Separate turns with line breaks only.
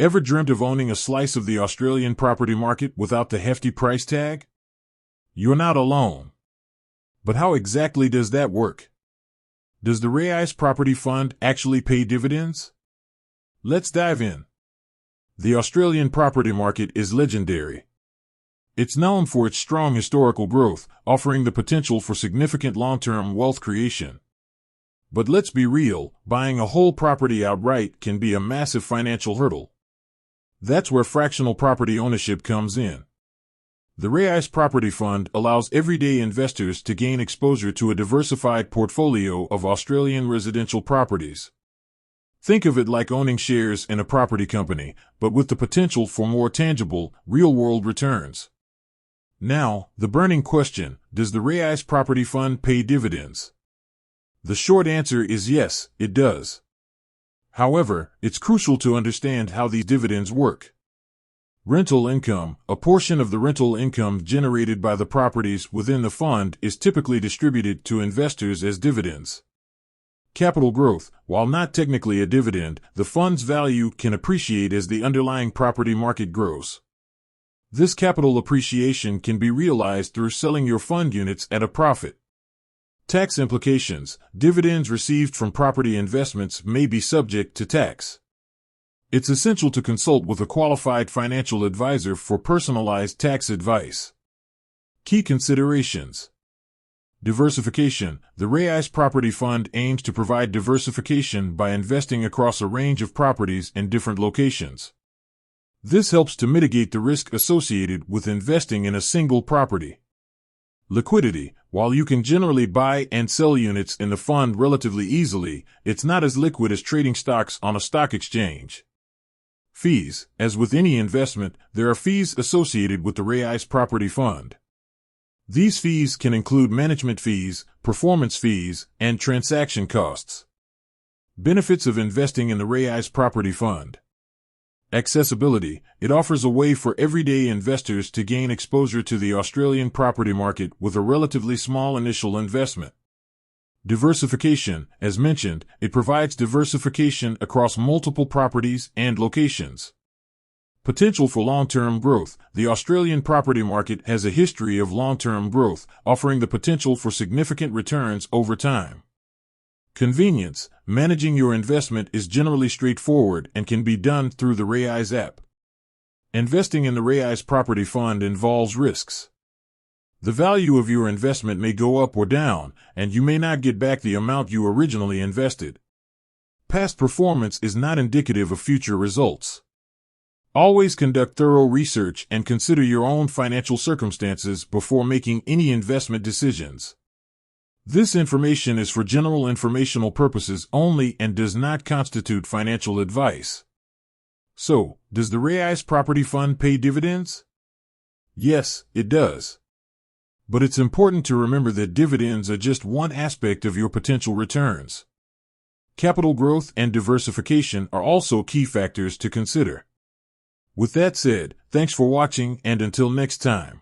Ever dreamt of owning a slice of the Australian property market without the hefty price tag? You're not alone. But how exactly does that work? Does the Raiz Property Fund actually pay dividends? Let's dive in. The Australian property market is legendary. It's known for its strong historical growth, offering the potential for significant long-term wealth creation. But let's be real, buying a whole property outright can be a massive financial hurdle. That's where fractional property ownership comes in. The Raiz Property Fund allows everyday investors to gain exposure to a diversified portfolio of Australian residential properties. Think of it like owning shares in a property company, but with the potential for more tangible, real-world returns. Now, the burning question, does the Raiz Property Fund pay dividends? The short answer is yes, it does. However, it's crucial to understand how these dividends work. Rental income, a portion of the rental income generated by the properties within the fund, is typically distributed to investors as dividends. Capital growth, while not technically a dividend, the fund's value can appreciate as the underlying property market grows. This capital appreciation can be realized through selling your fund units at a profit. Tax implications, dividends received from property investments may be subject to tax. It's essential to consult with a qualified financial advisor for personalized tax advice. Key considerations. Diversification. The Raiz Property Fund aims to provide diversification by investing across a range of properties in different locations. This helps to mitigate the risk associated with investing in a single property. Liquidity. While you can generally buy and sell units in the fund relatively easily, it's not as liquid as trading stocks on a stock exchange. Fees. As with any investment, there are fees associated with the Raiz Property Fund. These fees can include management fees, performance fees, and transaction costs. Benefits of investing in the Raiz Property Fund. Accessibility. It offers a way for everyday investors to gain exposure to the Australian property market with a relatively small initial investment. Diversification. As mentioned, it provides diversification across multiple properties and locations. Potential for long-term growth. The Australian property market has a history of long-term growth, offering the potential for significant returns over time. Convenience. Managing your investment is generally straightforward and can be done through the Raiz app. Investing in the Raiz Property Fund involves risks. The value of your investment may go up or down, and you may not get back the amount you originally invested. Past performance is not indicative of future results. Always conduct thorough research and consider your own financial circumstances before making any investment decisions. This information is for general informational purposes only and does not constitute financial advice. So, does the Raiz Property Fund pay dividends? Yes, it does. But it's important to remember that dividends are just one aspect of your potential returns. Capital growth and diversification are also key factors to consider. With that said, thanks for watching, and until next time.